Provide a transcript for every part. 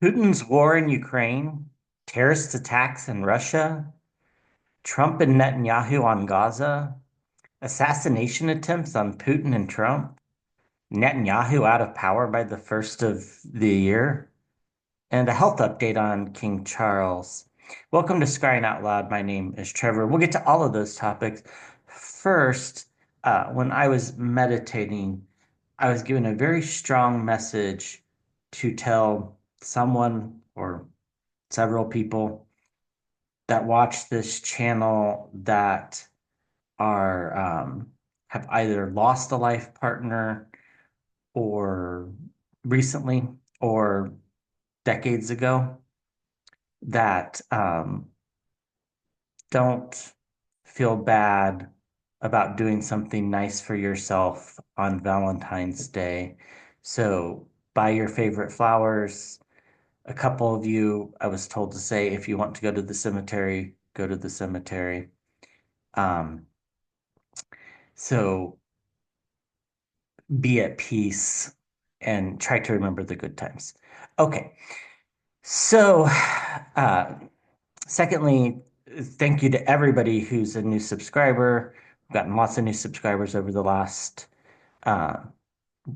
Putin's war in Ukraine, terrorist attacks in Russia, Trump and Netanyahu on Gaza, assassination attempts on Putin and Trump, Netanyahu out of power by the first of the year, and a health update on King Charles. Welcome to Scrying Out Loud. My name is Trevor. We'll get to all of those topics. First, when I was meditating, I was given a very strong message to tell someone or several people that watch this channel that are have either lost a life partner or recently or decades ago that don't feel bad about doing something nice for yourself on Valentine's Day. So buy your favorite flowers. A couple of you, I was told to say, if you want to go to the cemetery, go to the cemetery. Um, so be at peace and try to remember the good times. Okay. So, uh, secondly, thank you to everybody who's a new subscriber. We've gotten lots of new subscribers over the last uh,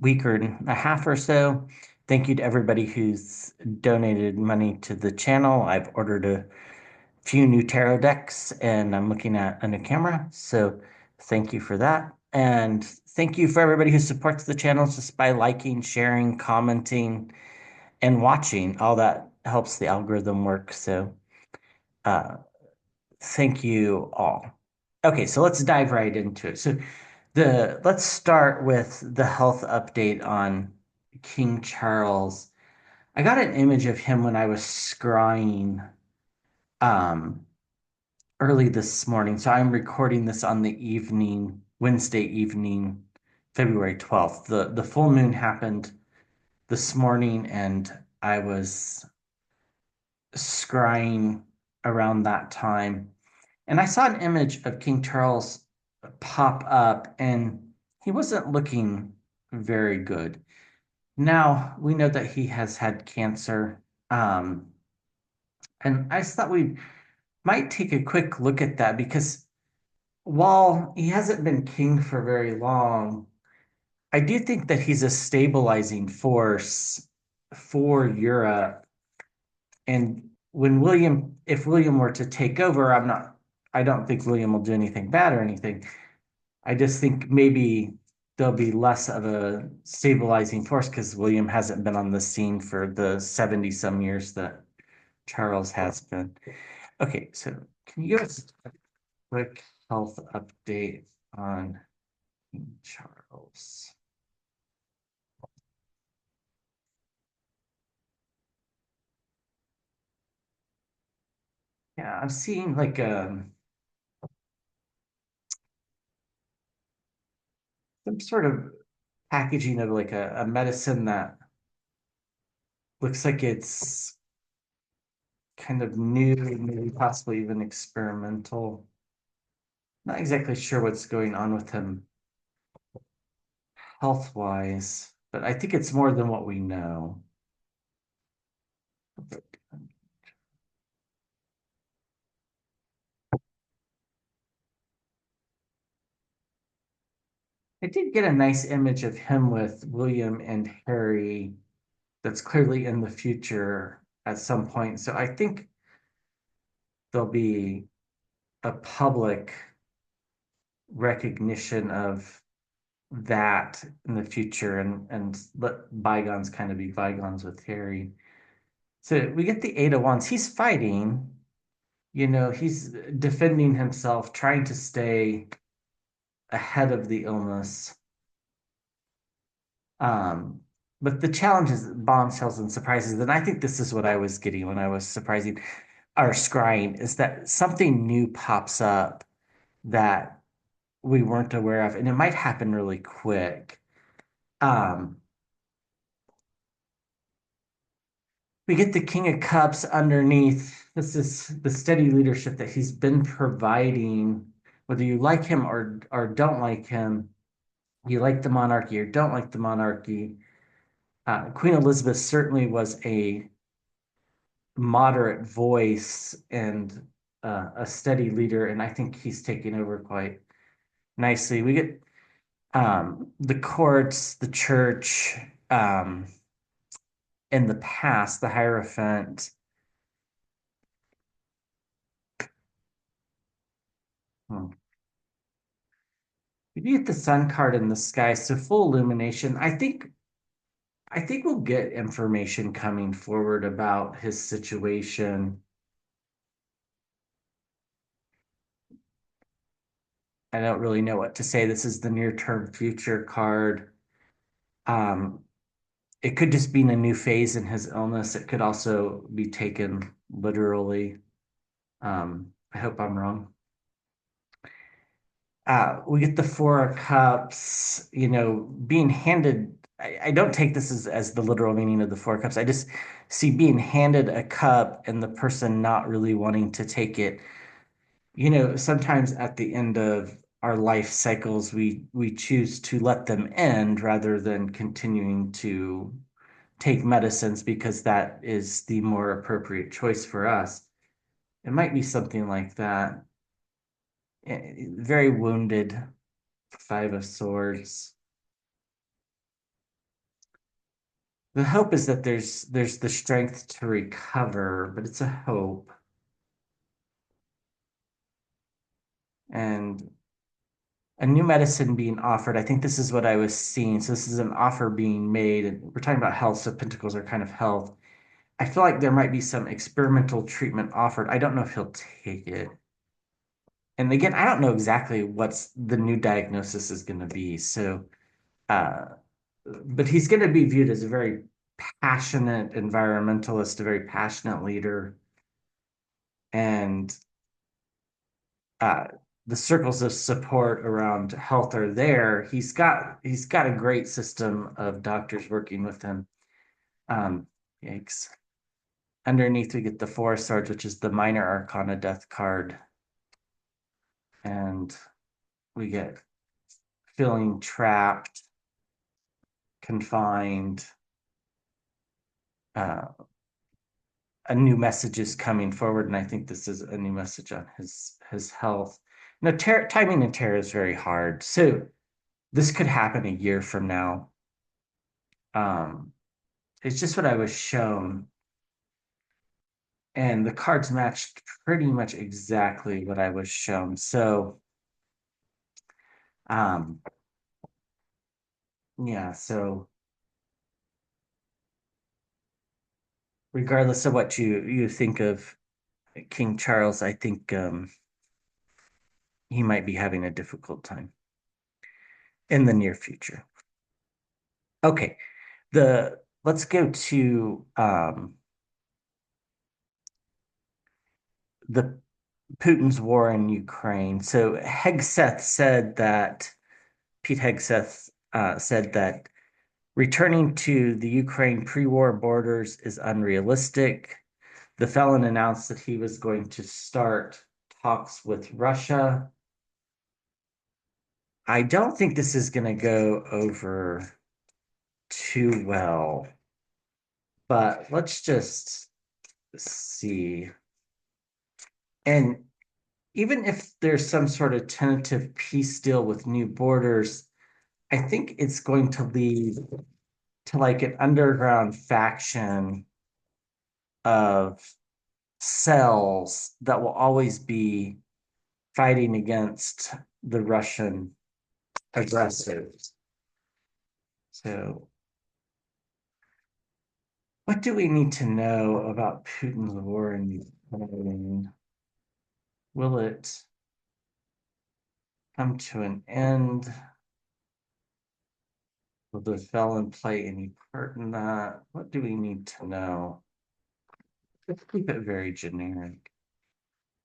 week or a half or so. Thank you to everybody who's donated money to the channel. I've ordered a few new tarot decks and I'm looking at a new camera. So thank you for that. And thank you for everybody who supports the channel just by liking, sharing, commenting, and watching. All that helps the algorithm work. So uh, thank you all. Okay, so let's dive right into it. So let's start with the health update on King Charles. I got an image of him when I was scrying um, early this morning. So I'm recording this on the evening, Wednesday evening, February 12th. The full moon happened this morning and I was scrying around that time. And I saw an image of King Charles pop up and he wasn't looking very good. Now we know that he has had cancer. And I just thought we might take a quick look at that because while he hasn't been king for very long, I do think that he's a stabilizing force for Europe. And if William were to take over, I don't think William will do anything bad or anything. I just think maybe there'll be less of a stabilizing force because William hasn't been on the scene for the 70 some years that Charles has been. Okay, so can you give us a quick health update on King Charles? Yeah, I'm seeing like some sort of packaging of like a medicine that looks like it's kind of new, maybe possibly even experimental. Not exactly sure what's going on with him health wise, but I think it's more than what we know. I did get a nice image of him with William and Harry that's clearly in the future at some point. So I think there'll be a public recognition of that in the future and let bygones kind of be bygones with Harry. So we get the Eight of Wands. He's fighting, he's defending himself, trying to stay ahead of the illness. Um, but the challenge is bombshells and surprises. And I think this is what I was getting when I was surprising or scrying is that something new pops up that we weren't aware of, and it might happen really quick. Um, we get the King of Cups underneath. This is the steady leadership that he's been providing, whether you like him or don't like him, you like the monarchy or don't like the monarchy. Queen Elizabeth certainly was a moderate voice and a steady leader, and I think he's taking over quite nicely. We get the courts, the church, um, in the past, the Hierophant. Hmm. We get the sun card in the sky, so full illumination. I think we'll get information coming forward about his situation. I don't really know what to say. This is the near term future card. Um, it could just be in a new phase in his illness. It could also be taken literally. I hope I'm wrong. We get the Four of Cups, being handed. I don't take this as the literal meaning of the Four of Cups. I just see being handed a cup and the person not really wanting to take it. Sometimes at the end of our life cycles, we choose to let them end rather than continuing to take medicines because that is the more appropriate choice for us. It might be something like that. Very wounded, Five of Swords. The hope is that there's the strength to recover, but it's a hope. And a new medicine being offered. I think this is what I was seeing. So this is an offer being made, and we're talking about health, so pentacles are kind of health. I feel like there might be some experimental treatment offered. I don't know if he'll take it. And again, I don't know exactly what's the new diagnosis is going to be. So, uh, but he's going to be viewed as a very passionate environmentalist, a very passionate leader, and uh, the circles of support around health are there. He's got a great system of doctors working with him. Um, Yikes. Underneath we get the Four of Swords, which is the minor arcana death card, and we get feeling trapped, confined. Uh, a new message is coming forward, and I think this is a new message on his health. Timing and terror is very hard. So this could happen a year from now. Um, it's just what I was shown, and the cards matched pretty much exactly what I was shown. So, um, yeah. So regardless of what you think of King Charles, I think he might be having a difficult time in the near future. Okay, the let's go to the Putin's war in Ukraine. So Hegseth said that Pete Hegseth said that returning to the Ukraine pre-war borders is unrealistic. The felon announced that he was going to start talks with Russia. I don't think this is going to go over too well, but let's just see. And even if there's some sort of tentative peace deal with new borders, I think it's going to lead to like an underground faction of cells that will always be fighting against the Russian aggressors. So, what do we need to know about Putin's war in Ukraine? Will it come to an end? Will the felon play any part in that? What do we need to know? Let's keep it very generic.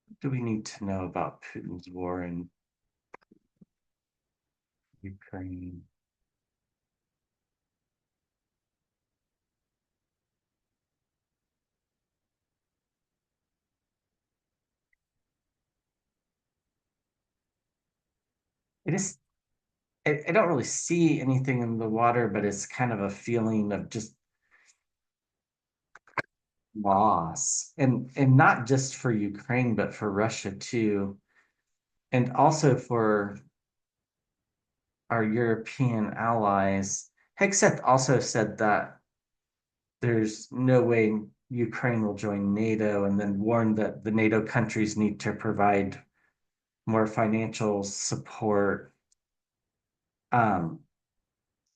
What do we need to know about Putin's war in Ukraine? It is I don't really see anything in the water, but it's kind of a feeling of just loss, and not just for Ukraine, but for Russia too, and also for our European allies. Hegseth also said that there's no way Ukraine will join NATO, and then warned that the NATO countries need to provide more financial support. Um,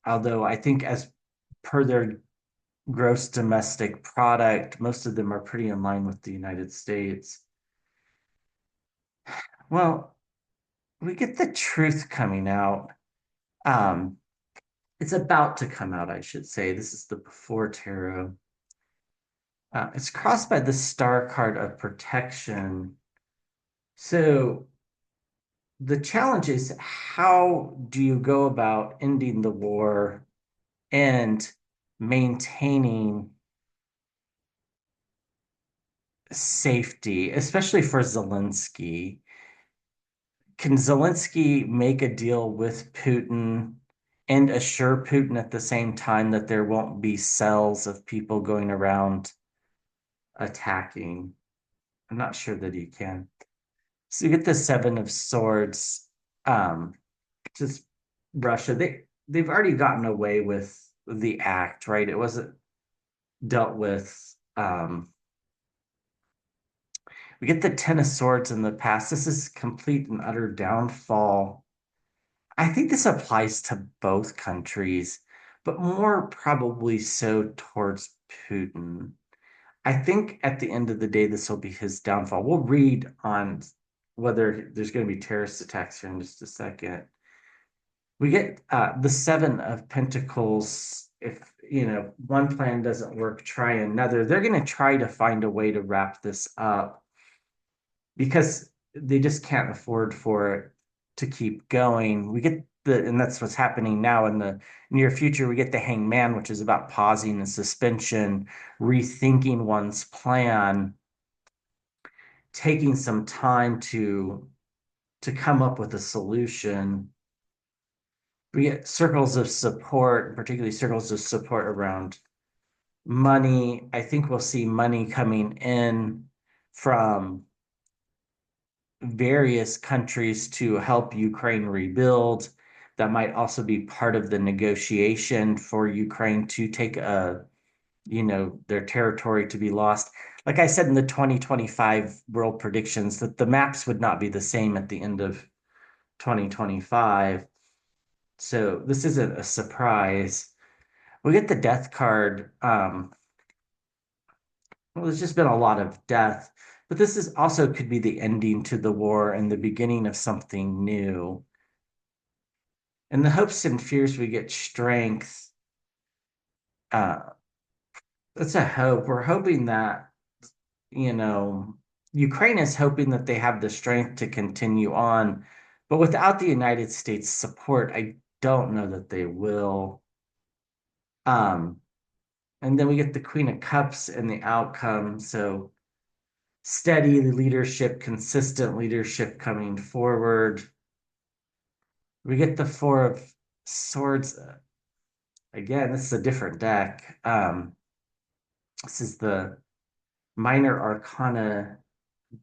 Although I think, as per their gross domestic product, most of them are pretty in line with the United States. Well, we get the truth coming out. Um, it's about to come out, I should say. This is the before tarot. It's crossed by the star card of protection. So the challenge is, how do you go about ending the war and maintaining safety, especially for Zelensky? Can Zelensky make a deal with Putin and assure Putin at the same time that there won't be cells of people going around attacking? I'm not sure that he can. So you get the Seven of Swords. Um, just Russia. They've already gotten away with the act, right? It wasn't dealt with. We get the Ten of Swords in the past. This is complete and utter downfall. I think this applies to both countries, but more probably so towards Putin. I think at the end of the day, this will be his downfall. We'll read on whether there's going to be terrorist attacks here in just a second. We get the Seven of Pentacles. If one plan doesn't work, try another. They're going to try to find a way to wrap this up because they just can't afford for it to keep going. And that's what's happening now in the near future. We get the Hangman, which is about pausing and suspension, rethinking one's plan, taking some time to come up with a solution. We get circles of support, particularly circles of support around money. I think we'll see money coming in from various countries to help Ukraine rebuild. That might also be part of the negotiation for Ukraine to take their territory to be lost. Like I said in the 2025 world predictions, that the maps would not be the same at the end of 2025. So this isn't a surprise. We get the death card. Well, there's just been a lot of death, but this is also could be the ending to the war and the beginning of something new. In the hopes and fears, we get strength. Uh, that's a hope. We're hoping that, you know, Ukraine is hoping that they have the strength to continue on, but without the United States support, I don't know that they will. Um, and then we get the Queen of Cups and the outcome. So steady leadership, consistent leadership coming forward. We get the Four of Swords. Again, this is a different deck. This is the Minor Arcana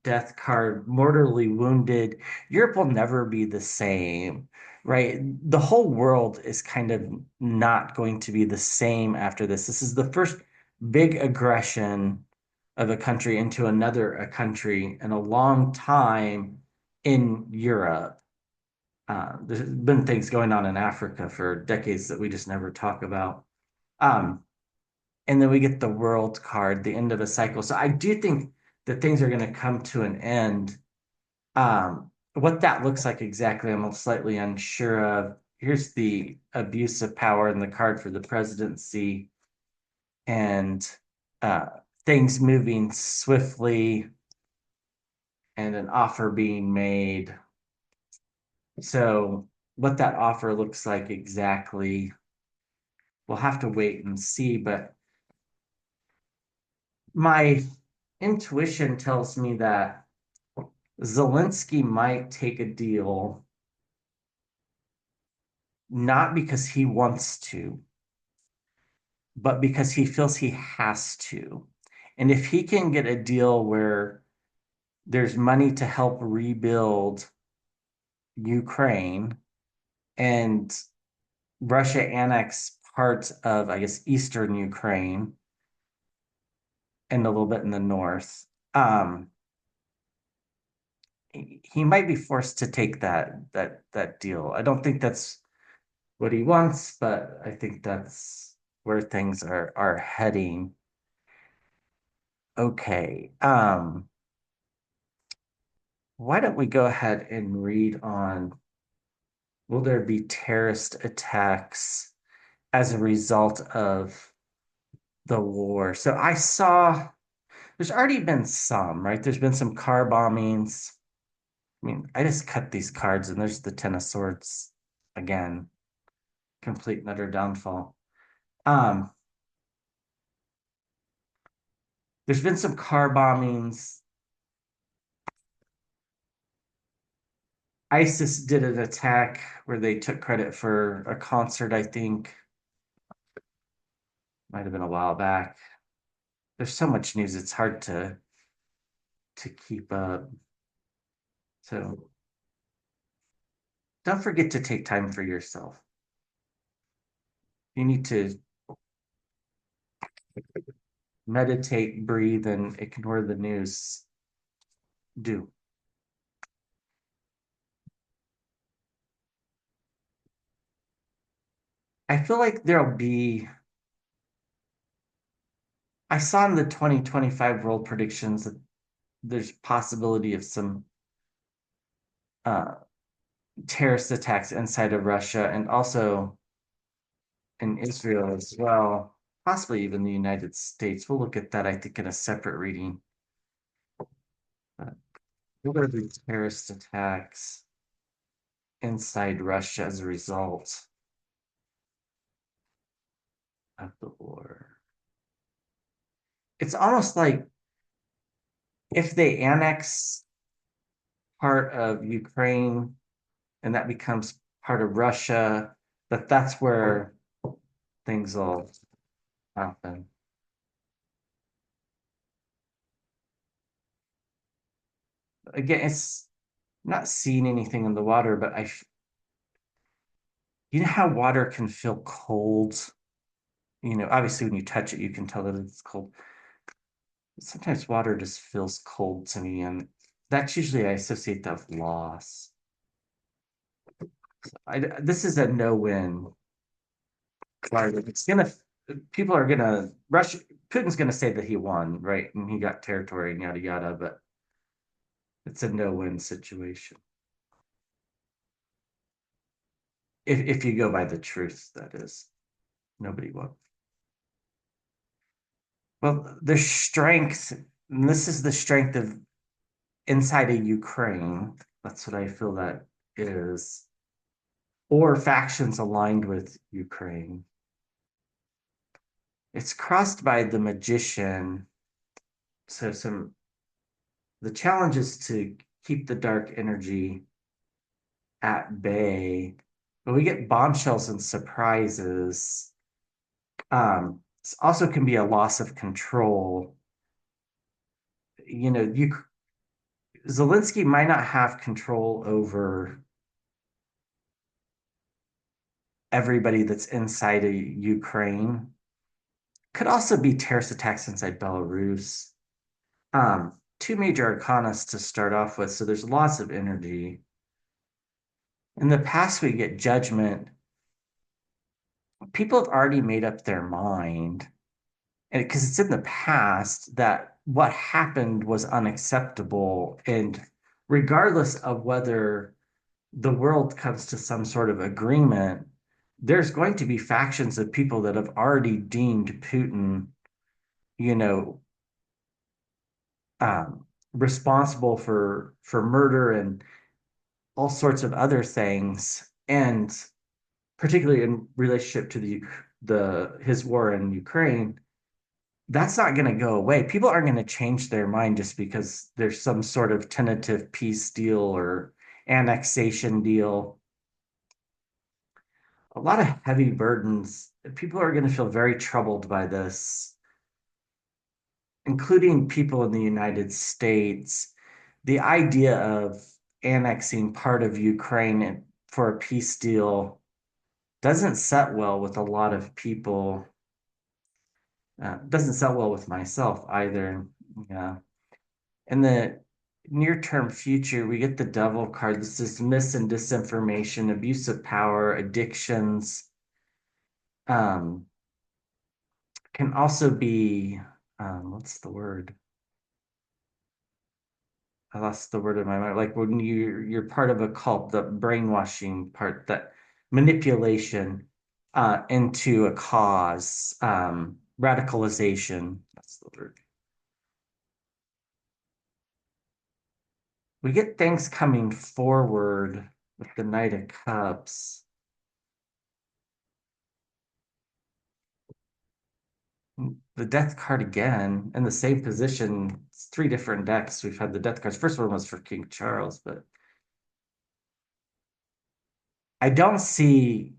death card, mortally wounded. Europe will never be the same, right? The whole world is kind of not going to be the same after this. This is the first big aggression of a country into another a country in a long time in Europe. There's been things going on in Africa for decades that we just never talk about. Um, and then we get the world card, the end of a cycle. So I do think that things are going to come to an end. What that looks like exactly, I'm slightly unsure of. Here's the abuse of power and the card for the presidency, and uh, things moving swiftly and an offer being made. So, what that offer looks like exactly, we'll have to wait and see. But my intuition tells me that Zelensky might take a deal not because he wants to, but because he feels he has to. And if he can get a deal where there's money to help rebuild Ukraine and Russia annex parts of, I guess, eastern Ukraine and a little bit in the north, um, he might be forced to take that deal. I don't think that's what he wants, but I think that's where things are heading. Okay. Why don't we go ahead and read on will there be terrorist attacks as a result of the war? So I saw there's already been some, right? There's been some car bombings. I mean, I just cut these cards and there's the Ten of Swords again, complete and utter downfall. Um, there's been some car bombings. ISIS did an attack where they took credit for a concert, I think. Might have been a while back. There's so much news, it's hard to keep up. So don't forget to take time for yourself. You need to meditate, breathe, and ignore the news. Do. I feel like there'll be, I saw in the 2025 world predictions that there's possibility of some uh, terrorist attacks inside of Russia and also in Israel as well, possibly even the United States. We'll look at that, I think, in a separate reading. Uh, what are the terrorist attacks inside Russia as a result of the war? It's almost like if they annex part of Ukraine and that becomes part of Russia, that's where things will happen. Again, it's not seeing anything in the water, but you know how water can feel cold? You know, obviously when you touch it, you can tell that it's cold. Sometimes water just feels cold to me, and that's usually I associate that with loss. This is a no-win. Right? It's gonna, people are gonna Russia. Putin's gonna say that he won, right? And he got territory and yada yada, but it's a no-win situation. If you go by the truth, that is, nobody won. Well, the strength, and this is the strength of inside of Ukraine. That's what I feel that is, or factions aligned with Ukraine. It's crossed by the magician. So the challenge is to keep the dark energy at bay, but we get bombshells and surprises. This also can be a loss of control. You know, Zelensky might not have control over everybody that's inside of Ukraine. Could also be terrorist attacks inside Belarus. Two major arcanas to start off with, so there's lots of energy. In the past, we get judgment. People have already made up their mind, and because it's in the past that what happened was unacceptable, and regardless of whether the world comes to some sort of agreement, there's going to be factions of people that have already deemed Putin, you know, responsible for murder and all sorts of other things, and particularly in relationship to the his war in Ukraine, that's not going to go away. People aren't going to change their mind just because there's some sort of tentative peace deal or annexation deal. A lot of heavy burdens. People are going to feel very troubled by this. including people in the United States, the idea of annexing part of Ukraine for a peace deal doesn't set well with a lot of people. Doesn't set well with myself either. Yeah. In the near term future, we get the devil card. This is mis and disinformation, abuse of power, addictions. Um, can also be, what's the word? I lost the word in my mind. Like when you're part of a cult, the brainwashing part, that manipulation into a cause, radicalization. That's the word. We get things coming forward with the Knight of Cups. The Death card again in the same position. It's three different decks. We've had the Death cards. First one was for King Charles, but I don't see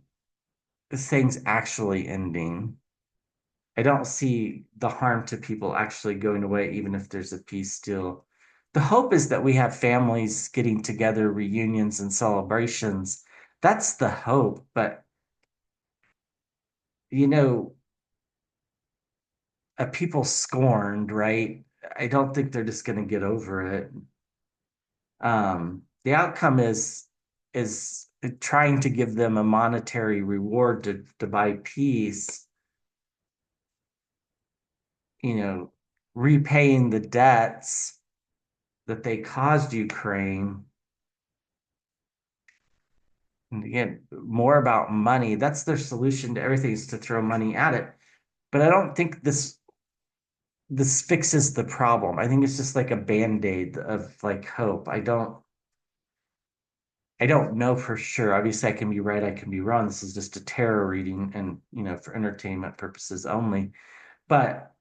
things actually ending. I don't see the harm to people actually going away, even if there's a peace deal. The hope is that we have families getting together, reunions and celebrations. That's the hope. But, you know, people scorned, right? I don't think they're just going to get over it. The outcome is trying to give them a monetary reward to buy peace, repaying the debts that they caused Ukraine. And again, more about money. That's their solution to everything, is to throw money at it. But I don't think this fixes the problem. I think it's just like a band-aid of like hope. I don't know for sure. Obviously, I can be right, I can be wrong. This is just a tarot reading and, for entertainment purposes only. But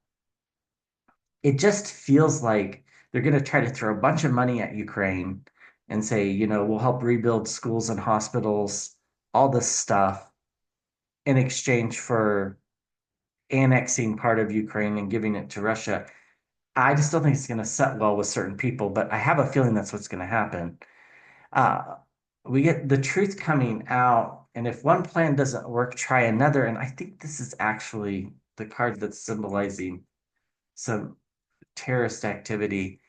it just feels like they're going to try to throw a bunch of money at Ukraine and say, we'll help rebuild schools and hospitals, all this stuff in exchange for annexing part of Ukraine and giving it to Russia. I just don't think it's going to set well with certain people, but I have a feeling that's what's going to happen. Uh, we get the truth coming out, and if one plan doesn't work, try another. And I think this is actually the card that's symbolizing some terrorist activity.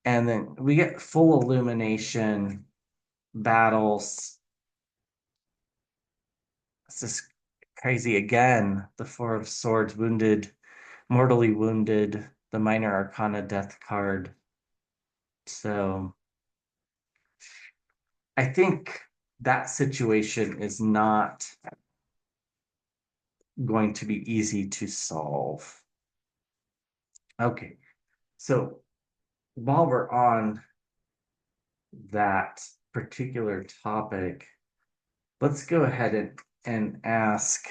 And then we get full illumination, battles. It's just crazy again. The Four of Swords, wounded, mortally wounded, the Minor Arcana death card. So I think that situation is not going to be easy to solve. Okay, so while we're on that particular topic, let's go ahead and ask.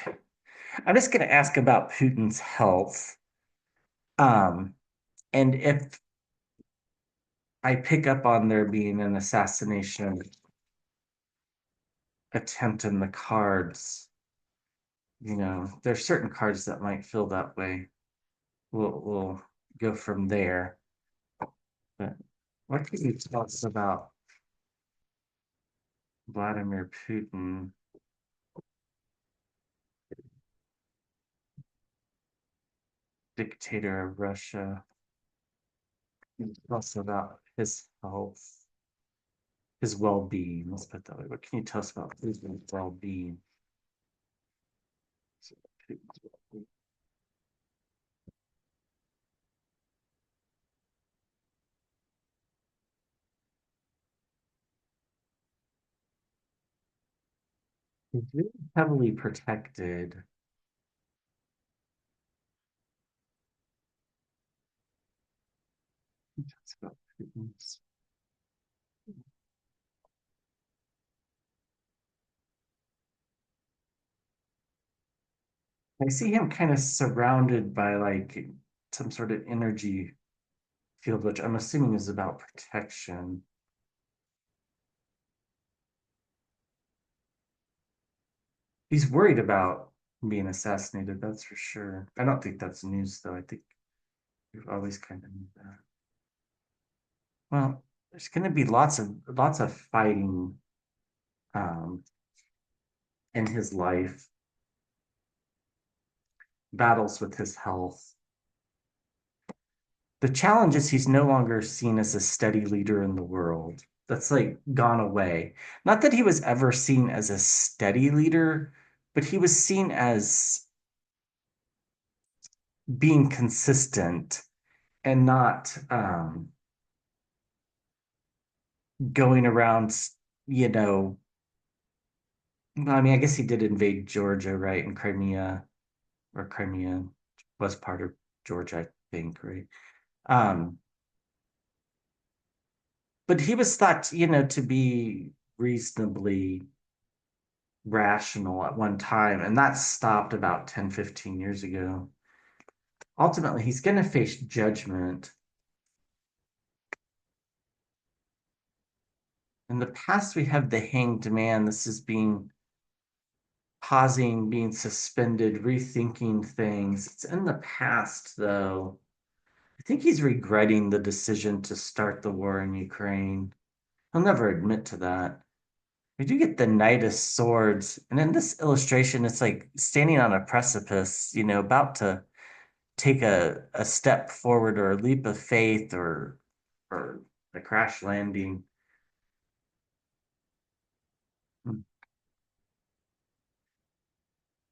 I'm just going to ask about Putin's health. Um, and if I pick up on there being an assassination attempt in the cards, there's certain cards that might feel that way. We'll go from there. But what can you tell us about Vladimir Putin, dictator of Russia? Tell us about his health, his well-being. Let's put it that way. What can you tell us about his well-being? He's really heavily protected. That's about Putin's. I see him kind of surrounded by like some sort of energy field, which I'm assuming is about protection. He's worried about being assassinated, that's for sure. I don't think that's news, though. I think We've always kind of knew that. Well, there's going to be lots of fighting um, in his life, battles with his health. The challenge is he's no longer seen as a steady leader in the world. That's like gone away. Not that he was ever seen as a steady leader, but he was seen as being consistent and not going around, you know. I mean, I guess he did invade Georgia, right? And Crimea, or Crimea was part of Georgia, I think, right? Um, but he was thought, to be reasonably rational at one time, and that stopped about 10, 15 years ago. Ultimately, he's going to face judgment. In the past, we have the hanged man. This is being pausing, being suspended, rethinking things. It's in the past, though. I think he's regretting the decision to start the war in Ukraine. He'll never admit to that. We do get the Knight of Swords, and in this illustration, it's like standing on a precipice, about to take a step forward or a leap of faith or a crash landing.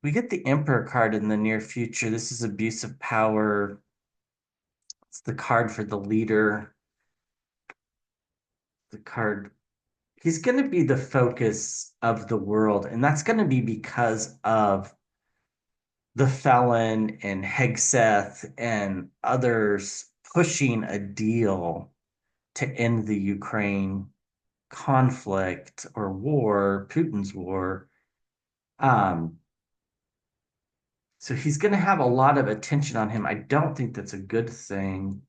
We get the Emperor card in the near future. This is abuse of power. It's the card for the leader. The card. He's going to be the focus of the world, and that's going to be because of the Felon and Hegseth and others pushing a deal to end the Ukraine conflict or war, Putin's war. Um, so he's going to have a lot of attention on him. I don't think that's a good thing.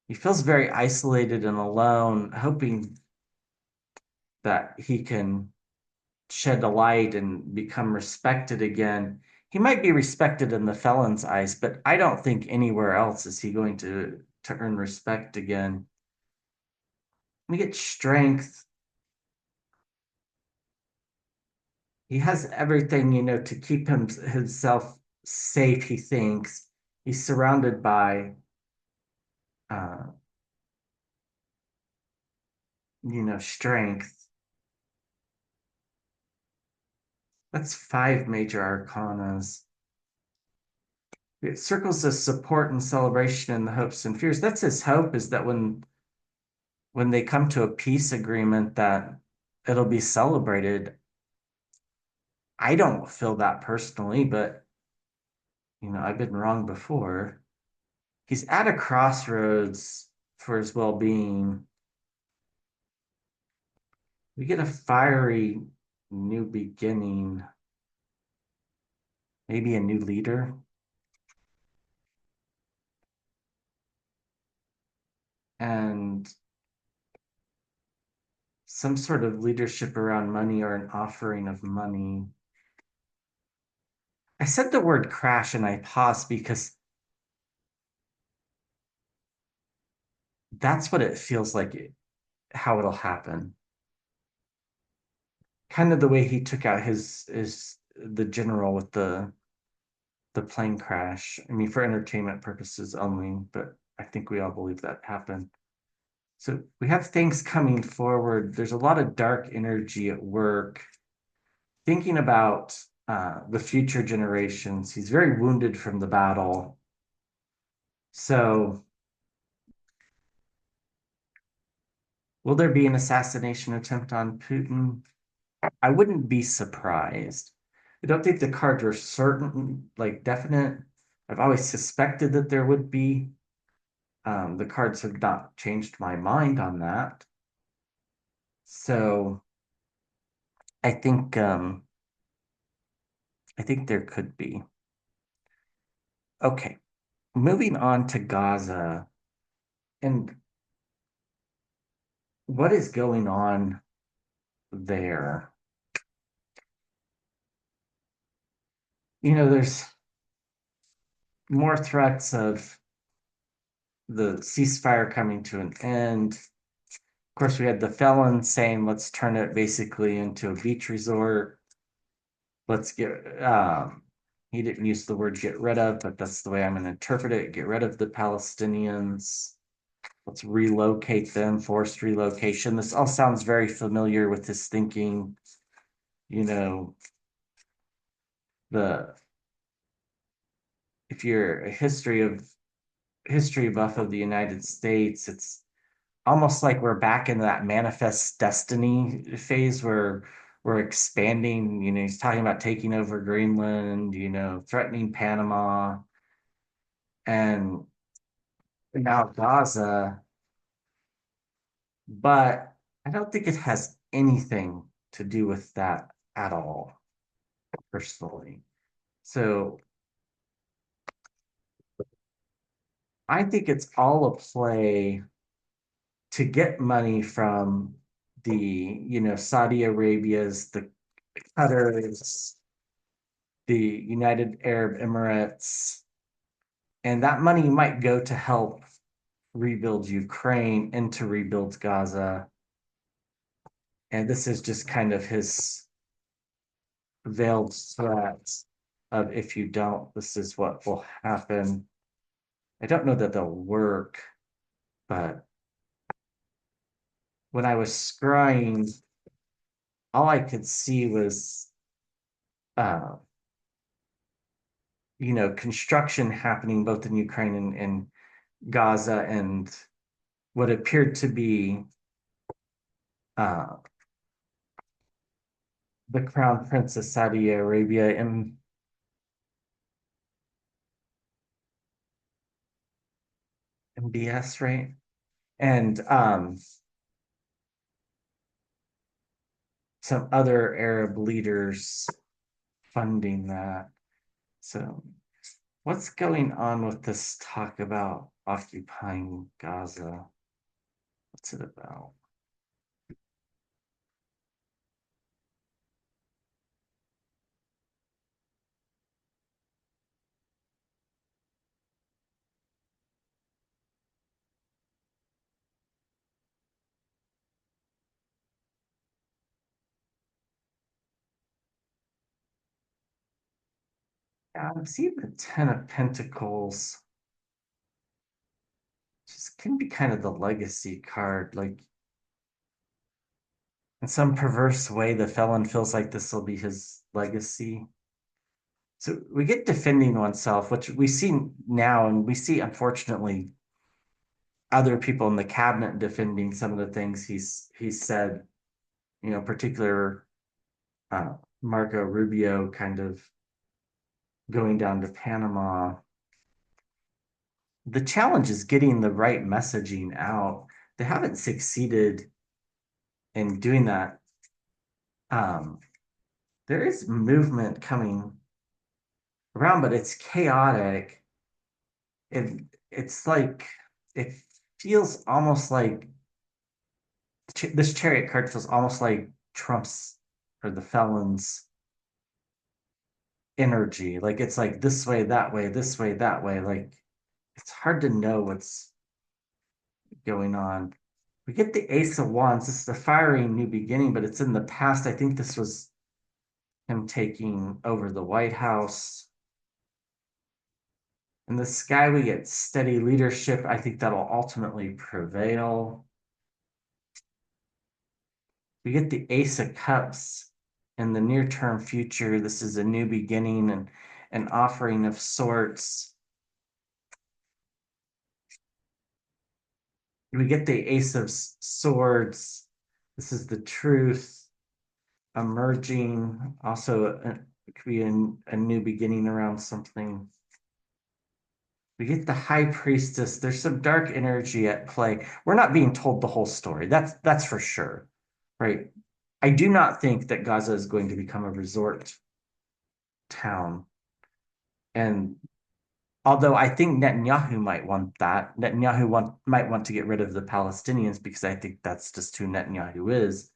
He feels very isolated and alone, hoping that he can shed a light and become respected again. He might be respected in the Felon's eyes, but I don't think anywhere else is he going to earn respect again. We get strength. He has everything, to keep himself safe, he thinks. He's surrounded by, uh, strength. That's five major arcanas. It circles of support and celebration and the hopes and fears. That's his hope, is that when they come to a peace agreement, that it'll be celebrated. I don't feel that personally, but I've been wrong before. He's at a crossroads for his well-being. We get a fiery new beginning, maybe a new leader, and some sort of leadership around money or an offering of money. I said the word crash and I paused because that's what it feels like, how it'll happen. Kind of the way he took out his the general with the plane crash. I mean, for entertainment purposes only, but I think we all believe that happened. So we have things coming forward. There's a lot of dark energy at work. Thinking about the future generations. He's very wounded from the battle. So will there be an assassination attempt on Putin? I wouldn't be surprised. I don't think the cards are certain, like definite. I've always suspected that there would be. The cards have not changed my mind on that. So I think um, I think there could be. Okay, moving on to Gaza and what is going on there. There's more threats of the ceasefire coming to an end. Of course, we had the felons saying, let's turn it basically into a beach resort. Let's he didn't use the word get rid of, but that's the way I'm going to interpret it. Get rid of the Palestinians. Let's relocate them, forced relocation. This all sounds very familiar with his thinking. You know, the if you're a history buff of the United States, it's almost like we're back in that manifest destiny phase where we're expanding. He's talking about taking over Greenland, threatening Panama, and now Gaza. But I don't think it has anything to do with that at all, personally. So I think it's all a play to get money from the, Saudi Arabia's, the Qatar's, the United Arab Emirates, and that money might go to help rebuild Ukraine and to rebuild Gaza. And this is just kind of his veiled threat of if you don't, this is what will happen. I don't know that they'll work, but when I was scrying, all I could see was, uh, construction happening both in Ukraine and Gaza, and what appeared to be uh, the Crown Prince of Saudi Arabia and MBS, right? And some other Arab leaders funding that. So, what's going on with this talk about occupying Gaza? What's it about? I'm seeing the Ten of Pentacles. Just can be kind of the legacy card. Like, in some perverse way, the felon feels like this will be his legacy. So we get defending oneself, which we see now, and we see, unfortunately, other people in the cabinet defending some of the things he's said, particular Marco Rubio kind of going down to Panama. The challenge is getting the right messaging out. They haven't succeeded in doing that. Um, there is movement coming around, but it's chaotic. It's like it feels almost like this chariot card feels almost like Trump's or the felons energy. Like it's like this way, that way, this way, that way. Like it's hard to know what's going on. We get the Ace of Wands. This is the fiery new beginning, but it's in the past. I think this was him taking over the White House. In the sky, we get steady leadership. I think that'll ultimately prevail. We get the Ace of Cups in the near term future. This is a new beginning and an offering of sorts. We get the Ace of Swords. This is the truth emerging. Also, it could be a new beginning around something. We get the High Priestess. There's some dark energy at play. We're not being told the whole story. That's for sure, right? I do not think that Gaza is going to become a resort town. And although I think Netanyahu might want that, might want to get rid of the Palestinians because I think that's just who Netanyahu is.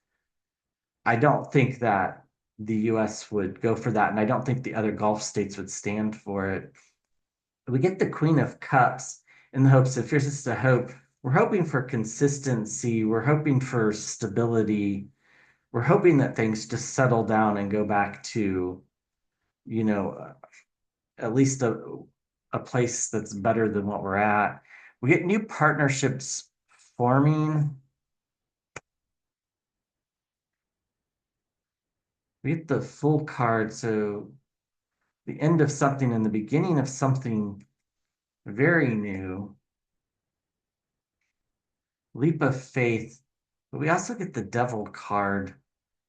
I don't think that the US would go for that, and I don't think the other Gulf states would stand for it. We get the Queen of Cups in the hopes if here's just a hope, we're hoping for consistency, we're hoping for stability, we're hoping that things just settle down and go back to, you know, at least a place that's better than what we're at. We get new partnerships forming. We get the full card, so the end of something and the beginning of something very new. Leap of faith. But we also get the devil card.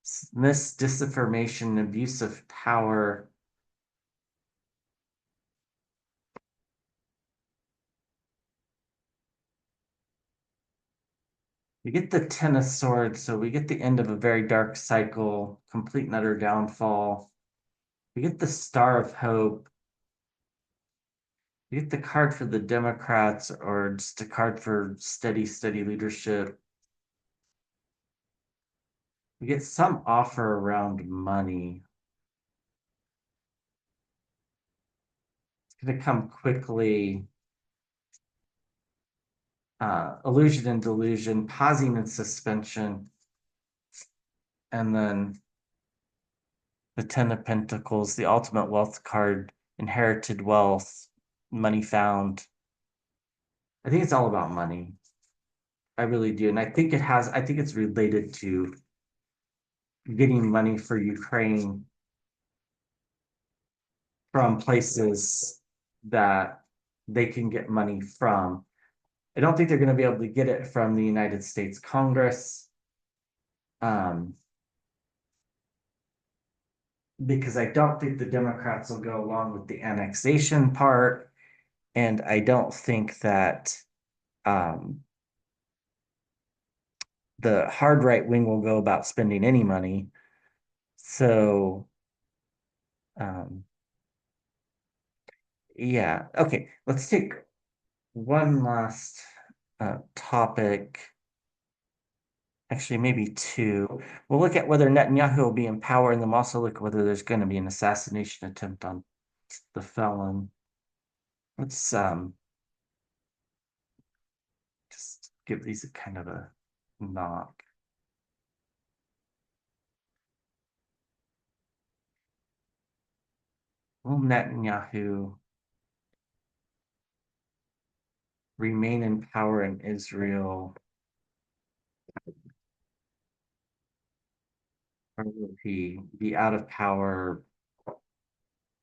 Disinformation, abuse of power. We get the Ten of Swords, so we get the end of a very dark cycle, complete and utter downfall. We get the Star of Hope. We get the card for the Democrats, or just a card for steady, steady leadership. We get some offer around money. It's going to come quickly. Illusion and delusion, pausing and suspension, and then the Ten of Pentacles, the ultimate wealth card, inherited wealth, money found. I think it's all about money. I really do. And I think it's related to getting money for Ukraine from places that they can get money from. I don't think they're going to be able to get it from the United States Congress, um, because I don't think the Democrats will go along with the annexation part. And I don't think that um, the hard right wing will go about spending any money. So, um, yeah. Okay, let's take one last topic. Actually, maybe two. We'll look at whether Netanyahu will be in power, and then we'll also look at whether there's going to be an assassination attempt on the felon. Let's just give these a kind of a knock. Will Netanyahu remain in power in Israel, or will he be out of power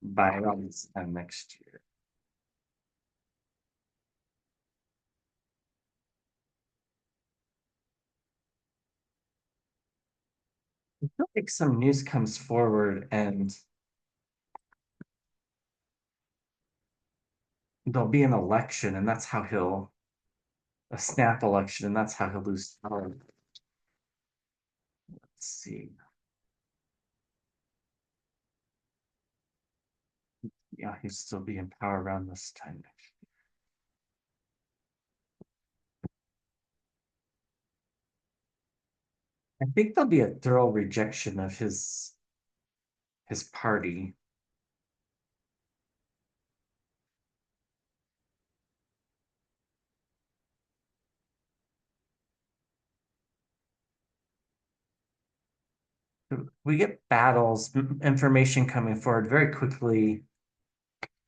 by around this time next year? I feel like some news comes forward and there'll be an election, and that's how he'll a snap election, and that's how he'll lose power. Let's see. Yeah, he'll still be in power around this time. I think there'll be a thorough rejection of his party. We get battles, information coming forward very quickly.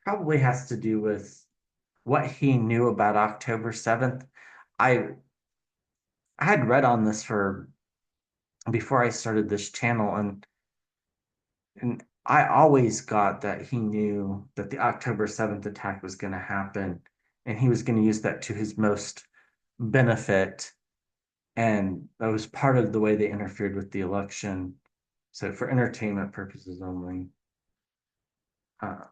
Probably has to do with what he knew about October 7th. I I had read on this for before I started this channel, and I always got that he knew that the October 7th attack was going to happen, and he was going to use that to his most benefit. And that was part of the way they interfered with the election. So for entertainment purposes only. Uh,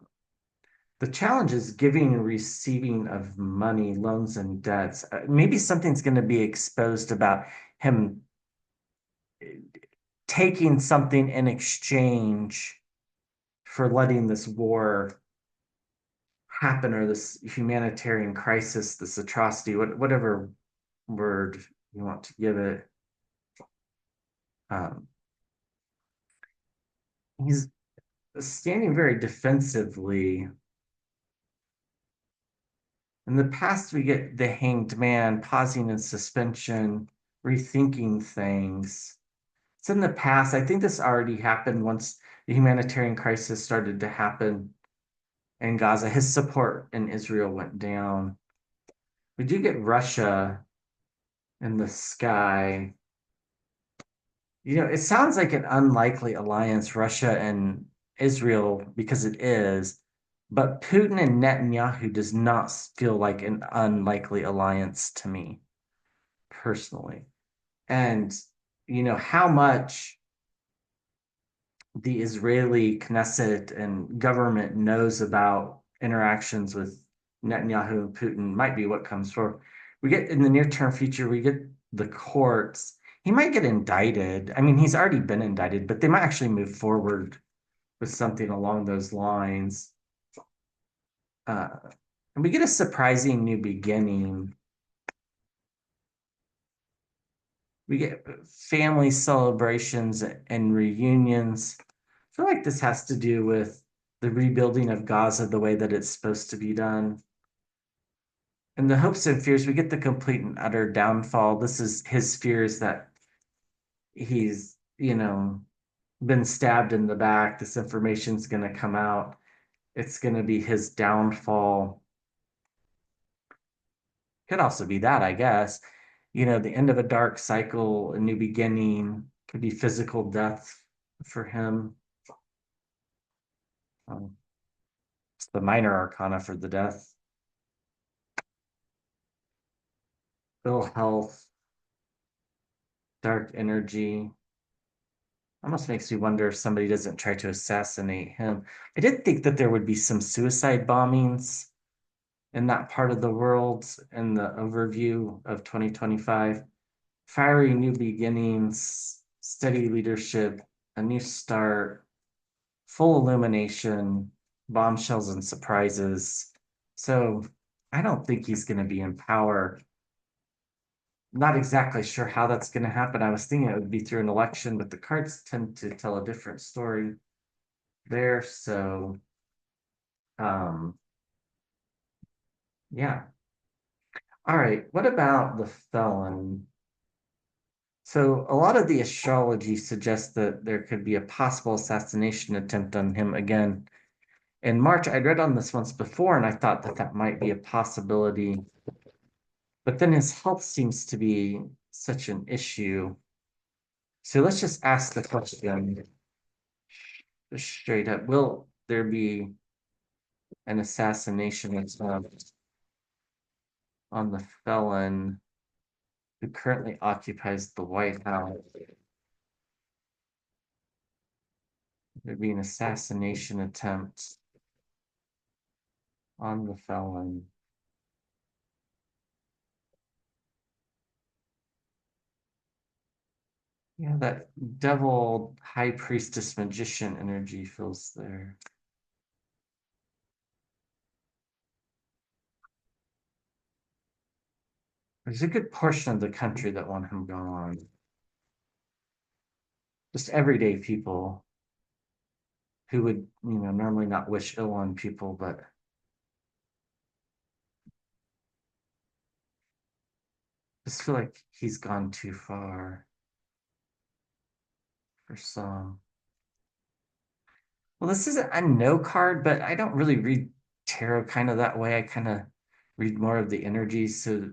the challenge is giving and receiving of money, loans, and debts. Maybe something's going to be exposed about him taking something in exchange for letting this war happen, or this humanitarian crisis, this atrocity, whatever word you want to give it. Um, he's standing very defensively. In the past, we get the hanged man pausing in suspension, rethinking things. It's in the past. I think this already happened once the humanitarian crisis started to happen in Gaza. His support in Israel went down. We do get Russia in the sky. It sounds like an unlikely alliance, Russia and Israel, because it is, but Putin and Netanyahu does not feel like an unlikely alliance to me personally. And how much the Israeli Knesset and government knows about interactions with Netanyahu and Putin might be what comes forward. We get in the near term future, we get the courts. He might get indicted. I mean, he's already been indicted, but they might actually move forward with something along those lines. Uh, and we get a surprising new beginning. We get family celebrations and reunions. I feel like this has to do with the rebuilding of Gaza the way that it's supposed to be done. And the hopes and fears, we get the complete and utter downfall. This is his fears that he's, been stabbed in the back. This information's going to come out. It's going to be his downfall. Could also be that, I guess. The end of a dark cycle, a new beginning, could be physical death for him. Um, it's the minor arcana for the death. Ill health, dark energy. Almost makes me wonder if somebody doesn't try to assassinate him. I did think that there would be some suicide bombings in that part of the world in the overview of 2025. Fiery new beginnings, steady leadership, a new start, full illumination, bombshells and surprises. So I don't think he's going to be in power. Not exactly sure how that's going to happen. I was thinking it would be through an election, but the cards tend to tell a different story there. So, um, yeah. All right. What about the felon? So, a lot of the astrology suggests that there could be a possible assassination attempt on him again in March. I'd read on this once before, and I thought that that might be a possibility. But then his health seems to be such an issue. So let's just ask the question straight up. Will there be an assassination attempt on the felon who currently occupies the White House? There be an assassination attempt on the felon. Yeah, that devil high priestess magician energy feels there. There's a good portion of the country that want him gone. Just everyday people who would, normally not wish ill on people, but just feel like he's gone too far for some. Well, this is a no card, but I don't really read tarot kind of that way. I kind of read more of the energy. So,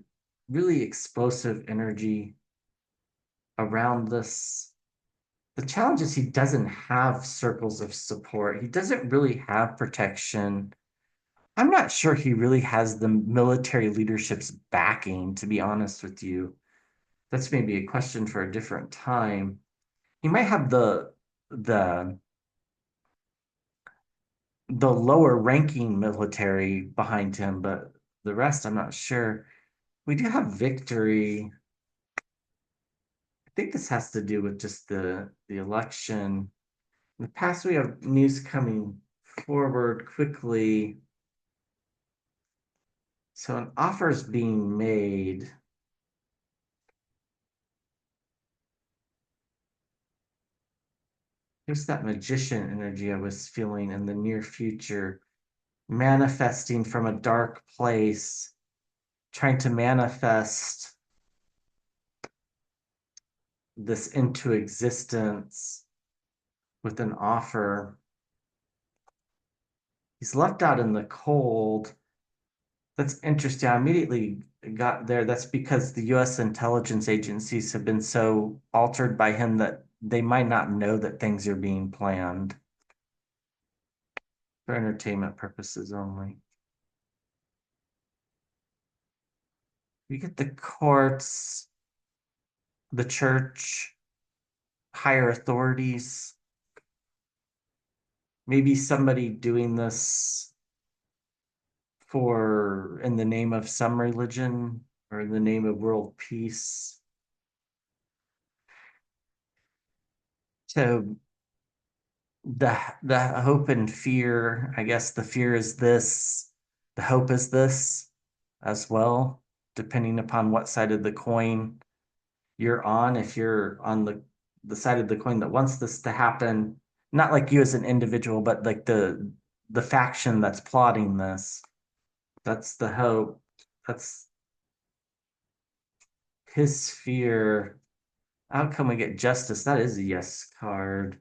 really explosive energy around this. The challenge is he doesn't have circles of support. He doesn't really have protection. I'm not sure he really has the military leadership's backing, to be honest with you. That's maybe a question for a different time. He might have the the lower ranking military behind him, but the rest I'm not sure. We do have victory. I think this has to do with just the election. In the past, we have news coming forward quickly. So an offer is being made. There's that magician energy I was feeling in the near future, manifesting from a dark place. trying to manifest this into existence with an offer. He's left out in the cold. That's interesting. I immediately got there. That's because the US intelligence agencies have been so altered by him that they might not know that things are being planned for entertainment purposes only. You get the courts, the church, higher authorities, maybe somebody doing this for in the name of some religion or in the name of world peace. So the hope and fear, I guess the fear is this, the hope is this as well, depending upon what side of the coin you're on. If you're on the side of the coin that wants this to happen, not like you as an individual, but like the faction that's plotting this, that's the hope. That's his fear. How can we get justice? That is a yes card.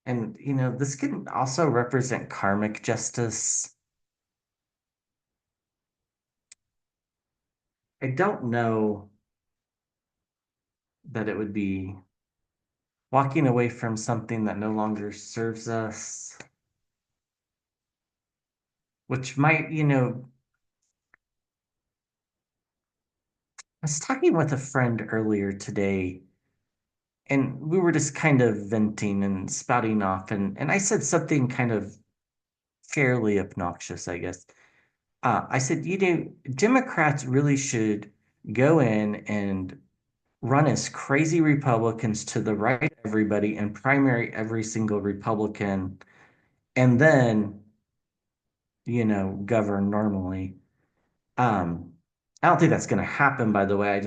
And this can also represent karmic justice. I don't know that it would be walking away from something that no longer serves us, which might, I was talking with a friend earlier today, and we were just kind of venting and spouting off, and I said something kind of fairly obnoxious, I guess. I said, Democrats really should go in and run as crazy Republicans to the right of everybody and primary every single Republican, and then, govern normally. I don't think that's going to happen, by the way.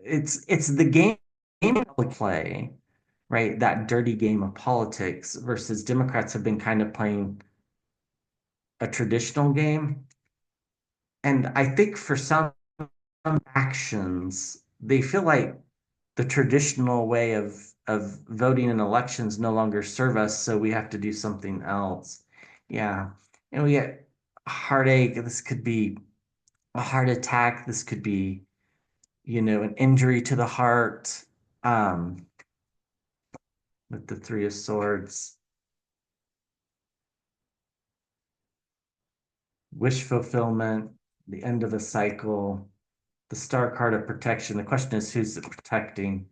It's the game we play, right? That dirty game of politics versus Democrats have been kind of playing a traditional game. And I think for some actions, they feel like the traditional way of voting in elections no longer serve us, so we have to do something else. Yeah. And we get a heartache. This could be a heart attack. This could be, an injury to the heart, um, with the Three of Swords, wish fulfillment, the end of a cycle, the star card of protection. The question is, who's it protecting?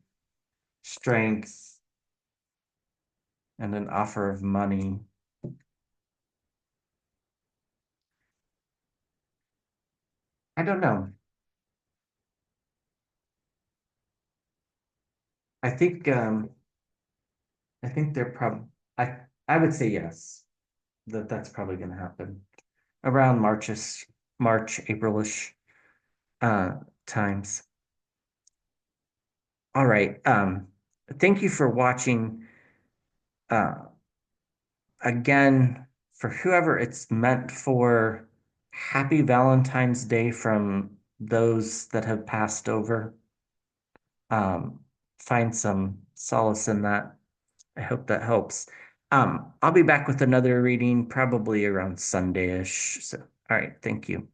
Strength and an offer of money. I don't know. I think I think they're probably I would say yes, that's probably going to happen around March, Aprilish uh times. All right. Thank you for watching. Uh, again, for whoever it's meant for, happy Valentine's Day from those that have passed over. Um, find some solace in that. I hope that helps. I'll be back with another reading probably around Sunday-ish. So, all right, thank you.